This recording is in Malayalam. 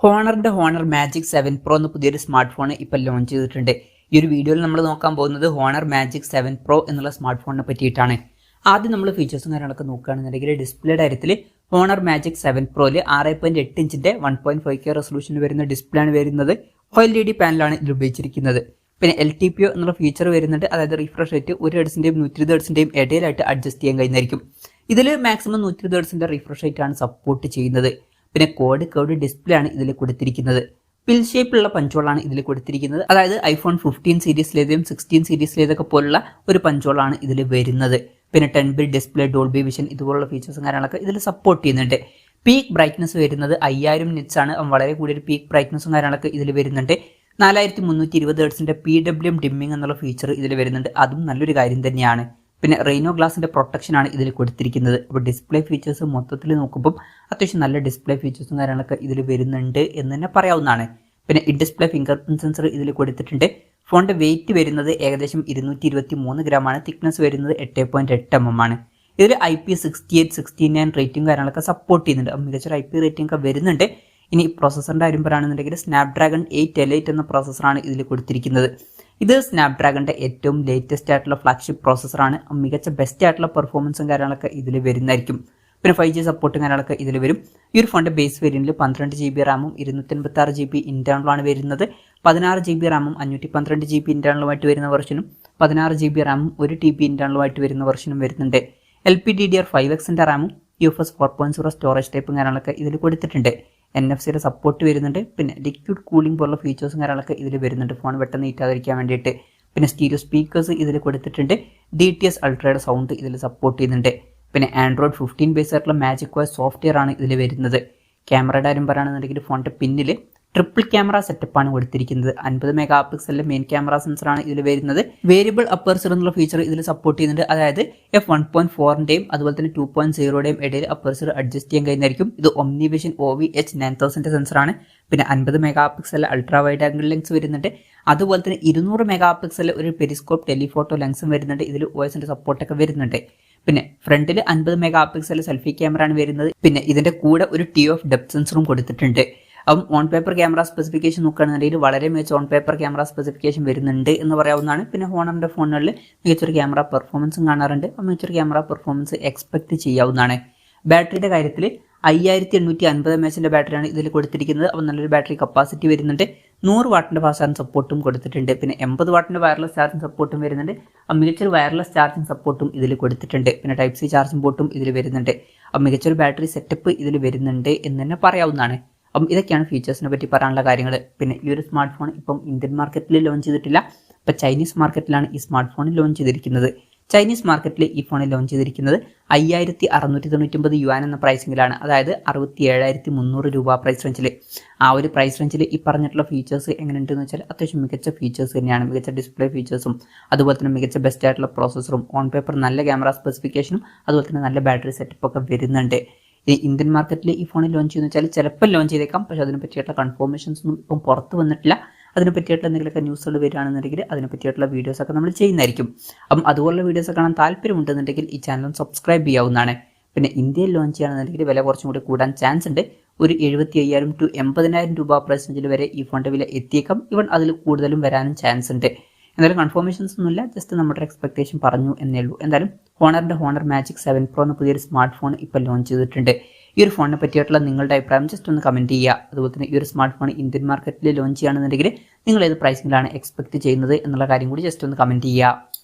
ഹോണറിന്റെ ഹോണർ മാജിക് 7 Pro എന്ന പുതിയൊരു സ്മാർട്ട് ഫോൺ ഇപ്പോൾ ലോഞ്ച് ചെയ്തിട്ടുണ്ട്. ഈ ഒരു വീഡിയോയിൽ നമ്മൾ നോക്കാൻ പോകുന്നത് ഹോണർ മാജിക് 7 Pro എന്നുള്ള സ്മാർട്ട് ഫോണിനെ പറ്റിയിട്ടാണ്. ആദ്യം നമ്മൾ ഫീച്ചേഴ്സും കാര്യങ്ങളൊക്കെ നോക്കുകയാണെന്നുണ്ടെങ്കിൽ ഡിസ്പ്ലേയുടെ കാര്യത്തിൽ ഹോണർ മാജിക് 7 Proയിൽ 6.8 ഇഞ്ചിന്റെ 1.5K റെസൊല്യൂഷനിൽ വരുന്ന ഡിസ്പ്ലേ ആണ് വരുന്നത്. OLED പാനലാണ് ഇതിൽ ഉപയോഗിച്ചിരിക്കുന്നത്. പിന്നെ ltpo എന്നുള്ള ഫീച്ചർ വരുന്നുണ്ട്. അതായത് റിഫ്രഷ് റേറ്റ് 1 ഹെർട്സിന്റെയും 120 ഹെർട്സിന്റെയും ഇടയിലായിട്ട് അഡ്ജസ്റ്റ് ചെയ്യാൻ കഴിയുന്നതായിരിക്കും. ഇതിൽ മാക്സിമം 120 ഹെർട്സിന്റെ റിഫ്രഷ് റേറ്റ് ആണ് സപ്പോർട്ട് ചെയ്യുന്നത്. പിന്നെ കോഡ് ഡിസ്പ്ലേ ആണ് ഇതിൽ കൊടുത്തിരിക്കുന്നത്. പിൽ ഷേപ്പിലുള്ള പഞ്ചോളാണ് ഇതിൽ കൊടുത്തിരിക്കുന്നത്. അതായത് iPhone 15 സീരീസിലേതും 16 സീരീസിലേതൊക്കെ പോലുള്ള ഒരു പഞ്ചോളാണ് ഇതിൽ വരുന്നത്. പിന്നെ 10-bit ഡിസ്പ്ലേ, ഡോൾബി വിഷൻ ഇതുപോലുള്ള ഫീച്ചേഴ്സും കാര്യങ്ങളൊക്കെ ഇതിൽ സപ്പോർട്ട് ചെയ്യുന്നുണ്ട്. പീക്ക് ബ്രൈറ്റ്നസ് വരുന്നത് 5000 നിറ്റ്സ് ആണ്. വളരെ കൂടിയൊരു പീക്ക് ബ്രൈറ്റ്നസും കാര്യങ്ങളൊക്കെ ഇതിൽ വരുന്നുണ്ട്. 4320 ഹെർട്സിന്റെ PWM ഡിമ്മിങ് എന്നുള്ള ഫീച്ചർ ഇതിൽ വരുന്നുണ്ട്. അതും നല്ലൊരു കാര്യം തന്നെയാണ്. പിന്നെ റെയിനോ ഗ്ലാസിന്റെ പ്രൊട്ടക്ഷൻ ആണ് ഇതിൽ കൊടുത്തിരിക്കുന്നത്. അപ്പോൾ ഡിസ്പ്ലേ ഫീച്ചേഴ്സ് മൊത്തത്തിൽ നോക്കുമ്പോൾ അത്യാവശ്യം നല്ല ഡിസ്പ്ലേ ഫീച്ചേഴ്സും കാര്യങ്ങളൊക്കെ ഇതിൽ വരുന്നുണ്ട് എന്ന് തന്നെ പറയാവുന്നതാണ്. പിന്നെ in display finger print sensor ഇതിൽ കൊടുത്തിട്ടുണ്ട്. ഫോണിന്റെ വെയിറ്റ് വരുന്നത് ഏകദേശം 223 ഗ്രാമാണ്. തിക്നെസ് വരുന്നത് 8.8 mm ആണ്. ഇതിൽ IP68, 69 റേറ്റിംഗ് കാര്യങ്ങളൊക്കെ സപ്പോർട്ട് ചെയ്യുന്നുണ്ട്. മികച്ചൊരു IP റേറ്റിംഗ് ഒക്കെ വരുന്നുണ്ട്. ഇനി പ്രോസസറിന്റെ കാര്യം പറയുകയാണെന്നുണ്ടെങ്കിൽ സ്നാപ്ഡ്രാഗൺ 8L8 എന്ന പ്രോസസറാണ് ഇതിൽ കൊടുത്തിരിക്കുന്നത്. ഇത് സ്നാപ്ഡ്രാഗണിന്റെ ഏറ്റവും ലേറ്റസ്റ്റ് ആയിട്ടുള്ള ഫ്ലാഗ്ഷിപ്പ് പ്രോസസറാണ്. മികച്ച ബെസ്റ്റ് ആയിട്ടുള്ള പെർഫോമൻസും കാര്യങ്ങളൊക്കെ ഇതിൽ വരുന്നതായിരിക്കും. പിന്നെ 5G സപ്പോർട്ടും കാര്യങ്ങളൊക്കെ ഇതിൽ വരും. ഈ ഒരു ഫോണിന്റെ ബേസ് വേരിയന്റിൽ 12GB റാമും 256GB ഇന്റേണലുമാണ് വരുന്നത്. 16GB റാമും 512GB ഇന്റേണലുമായിട്ട് വരുന്ന വെർഷനും 16GB റാമും 1TB ഇന്റേണലുമായിട്ട് വരുന്ന വെർഷനും വരുന്നുണ്ട്. LPDDR5Xന്റെ റാമും UFS 4.0 സ്റ്റോറേജ് ടൈപ്പും കാര്യങ്ങളൊക്കെ ഇതിൽ കൊടുത്തിട്ടുണ്ട്. NFC-യുടെ സപ്പോർട്ട് വരുന്നുണ്ട്. പിന്നെ ലിക്വിഡ് കൂളിംഗ് പോലുള്ള ഫീച്ചേഴ്സും കാര്യങ്ങളൊക്കെ ഇതിൽ വരുന്നുണ്ട് ഫോൺ പെട്ടെന്ന് ഹീറ്റാതിരിക്കാൻ വേണ്ടിയിട്ട്. പിന്നെ സ്റ്റീരിയോ സ്പീക്കേഴ്സ് ഇതിൽ കൊടുത്തിട്ടുണ്ട്. DTS അൾട്രയുടെ സൗണ്ട് ഇതിൽ സപ്പോർട്ട് ചെയ്യുന്നുണ്ട്. പിന്നെ Android 15 ബേസ് ആയിട്ടുള്ള മാജിക് OS സോഫ്റ്റ്വെയർ ആണ് ഇതിൽ വരുന്നത്. ക്യാമറയുടെ കാര്യം പറയുകയാണെന്നുണ്ടെങ്കിൽ ഫോണിന്റെ പിന്നിൽ ട്രിപ്പിൾ ക്യാമറ സെറ്റപ്പാണ് കൊടുത്തിരിക്കുന്നത്. 50 മെഗാ പിക്സലിലെ മെയിൻ ക്യാമറ സെൻസറാണ് ഇതിൽ വരുന്നത്. വേരിയബിൾ അപ്പർച്ചർ എന്നുള്ള ഫീച്ചർ ഇതിൽ സപ്പോർട്ട് ചെയ്യുന്നുണ്ട്. അതായത് f1.4ന്റെയും അതുപോലെ തന്നെ 2.0യുടെയും ഇടയിൽ അപ്പർച്ചർ അഡ്ജസ്റ്റ് ചെയ്യാൻ കഴിയുന്നതായിരിക്കും. ഇത് OmniVision OVH9000 സെൻസറാണ്. പിന്നെ 50 മെഗാ പിക്സലിലെ അൾട്രാ വൈഡ് ആംഗിൾ ലെൻസ് വരുന്നുണ്ട്. അതുപോലെ തന്നെ 200 മെഗാ പിക്സലിലെ ഒരു പെരിസ്കോപ്പ് ടെലിഫോട്ടോ ലെൻസും വരുന്നുണ്ട്. ഇതിൽ OSന്റെ സപ്പോർട്ടൊക്കെ വരുന്നുണ്ട്. പിന്നെ ഫ്രണ്ടിൽ 50 മെഗാ പിക്സൽ സെൽഫി ക്യാമറ ആണ് വരുന്നത്. പിന്നെ ഇതിന്റെ കൂടെ ഒരു ടി ഓഫ് ഡെപ്ത് സെൻസറും കൊടുത്തിട്ടുണ്ട്. അപ്പം ഓൺ പേപ്പർ ക്യാമറ സ്പെസിഫിക്കേഷൻ നോക്കുകയാണെന്നുണ്ടെങ്കിൽ വളരെ മികച്ച ഓൺ പേപ്പർ ക്യാമറ സ്പെസിഫിക്കേഷൻ വരുന്നുണ്ട് എന്ന് പറയാവുന്നതാണ്. പിന്നെ ഹോണറിന്റെ ഫോണുകളിൽ മികച്ചൊരു ക്യാമറ പെർഫോമൻസും കാണാറുണ്ട്. മികച്ചൊരു ക്യാമറ പെർഫോമൻസ് എക്സ്പെക്ട് ചെയ്യാവുന്നതാണ്. ബാറ്ററിയുടെ കാര്യത്തിൽ 5850 mAhന്റെ ബാറ്ററിയാണ് ഇതിൽ കൊടുത്തിരിക്കുന്നത്. അപ്പോൾ നല്ലൊരു ബാറ്ററി കപ്പാസിറ്റി വരുന്നുണ്ട്. 100 വാട്ടിന്റെ ഫാസ്റ്റ് ചാർജിംഗ് സപ്പോർട്ടും കൊടുത്തിട്ടുണ്ട്. പിന്നെ 80 വാട്ടിന്റെ വയർലെസ് ചാർജിംഗ് സപ്പോർട്ടും വരുന്നുണ്ട്. മികച്ചൊരു വയർലെസ് ചാർജിംഗ് സപ്പോർട്ടും ഇതിൽ കൊടുത്തിട്ടുണ്ട്. പിന്നെ Type-C ചാർജിംഗ് പോർട്ടും ഇതിൽ വരുന്നുണ്ട്. അപ്പം മികച്ചൊരു ബാറ്ററി സെറ്റപ്പ് ഇതിൽ വരുന്നുണ്ട് എന്ന് തന്നെ പറയാവുന്നതാണ്. അപ്പം ഇതൊക്കെയാണ് ഫീച്ചേഴ്സിനെ പറ്റി പറയാനുള്ള കാര്യങ്ങൾ. പിന്നെ ഈ ഒരു സ്മാർട്ട് ഫോൺ ഇപ്പം ഇന്ത്യൻ മാർക്കറ്റിൽ ലോഞ്ച് ചെയ്തിട്ടില്ല. ഇപ്പം ചൈനീസ് മാർക്കറ്റിലാണ് ഈ സ്മാർട്ട് ഫോൺ ലോഞ്ച് ചെയ്തിരിക്കുന്നത്. ചൈനീസ് മാർക്കറ്റിൽ ഈ ഫോണിൽ ലോഞ്ച് ചെയ്തിരിക്കുന്നത് 5699 യുവാൻ എന്ന പ്രൈസിങ്ങിലാണ്. അതായത് 67300 രൂപ പ്രൈസ് റേഞ്ചിൽ. ആ ഒരു പ്രൈസ് റേഞ്ചിൽ ഈ പറഞ്ഞിട്ടുള്ള ഫീച്ചേഴ്സ് എങ്ങനെയുണ്ടെന്ന് വെച്ചാൽ അത്യാവശ്യം മികച്ച ഫീച്ചേഴ്സ് തന്നെയാണ്. മികച്ച ഡിസ്പ്ലേ ഫീച്ചേഴ്സും അതുപോലെ തന്നെ മികച്ച ബെസ്റ്റ് ആയിട്ടുള്ള പ്രോസസ്സറും ഓൺ പേപ്പർ നല്ല ക്യാമറ സ്പെസിഫിക്കേഷനും അതുപോലെ തന്നെ നല്ല ബാറ്ററി സെറ്റപ്പ് ഒക്കെ വരുന്നുണ്ട്. ഇന്ത്യൻ മാർക്കറ്റിൽ ഈ ഫോണിൽ ലോഞ്ച് ചെയ്യുന്ന വെച്ചാൽ ചിലപ്പോൾ ലോഞ്ച് ചെയ്തേക്കാം. പക്ഷേ അതിനെ പറ്റിയിട്ടുള്ള കൺഫർമേഷൻസ് ഒന്നും ഇപ്പം പുറത്ത് വന്നിട്ടില്ല. അതിനെ പറ്റിയിട്ടുള്ള എന്തെങ്കിലുമൊക്കെ ന്യൂസുകൾ വരികയാണെന്നുണ്ടെങ്കിൽ അതിനെ പറ്റിയിട്ടുള്ള വീഡിയോസൊക്കെ നമ്മൾ ചെയ്യുന്നതായിരിക്കും. അപ്പം അതുപോലുള്ള വീഡിയോസ് കാണാൻ താല്പര്യമുണ്ടെന്നുണ്ടെങ്കിൽ ഈ ചാനൽ സബ്സ്ക്രൈബ് ചെയ്യാവുന്നതാണ്. പിന്നെ ഇന്ത്യയിൽ ലോഞ്ച് ചെയ്യുകയാണെന്നുണ്ടെങ്കിൽ വില കുറച്ചും കൂടി കൂടാൻ ചാൻസ് ഉണ്ട്. ഒരു 75,000 to 80,000 രൂപ പ്രൈസ് റേഞ്ചിൽ വരെ ഈ ഫോണിന്റെ വില എത്തിയേക്കാം. ഇവൺ അതിൽ കൂടുതലും വരാനും ചാൻസ് ഉണ്ട്. എന്തായാലും കൺഫർമേഷൻസ് ഒന്നുമില്ല, ജസ്റ്റ് നമ്മുടെ എക്സ്പെക്ടേഷൻ പറഞ്ഞു എന്നേ ഉള്ളൂ. എന്തായാലും ഹോണർ മാജിക് 7 Pro എന്ന പുതിയൊരു സ്മാർട്ട് ഫോൺ ഇപ്പോൾ ലോഞ്ച് ചെയ്തിട്ടുണ്ട്. ഈ ഒരു ഫോണിനെ പറ്റിയിട്ടുള്ള നിങ്ങളുടെ അഭിപ്രായം ജസ്റ്റ് ഒന്ന് കമൻറ്റ് ചെയ്യുക. അതുപോലെ തന്നെ ഈ ഒരു സ്മാർട്ട് ഫോൺ ഇന്ത്യൻ മാർക്കറ്റിൽ ലോഞ്ച് ചെയ്യുകയാണെന്നുണ്ടെങ്കിൽ നിങ്ങൾ ഏത് പ്രൈസിങ്ങിലാണ് എക്സ്പെക്ട് ചെയ്യുന്നത് എന്നുള്ള കാര്യം കൂടി ജസ്റ്റ് ഒന്ന് കമൻറ്റ് ചെയ്യുക.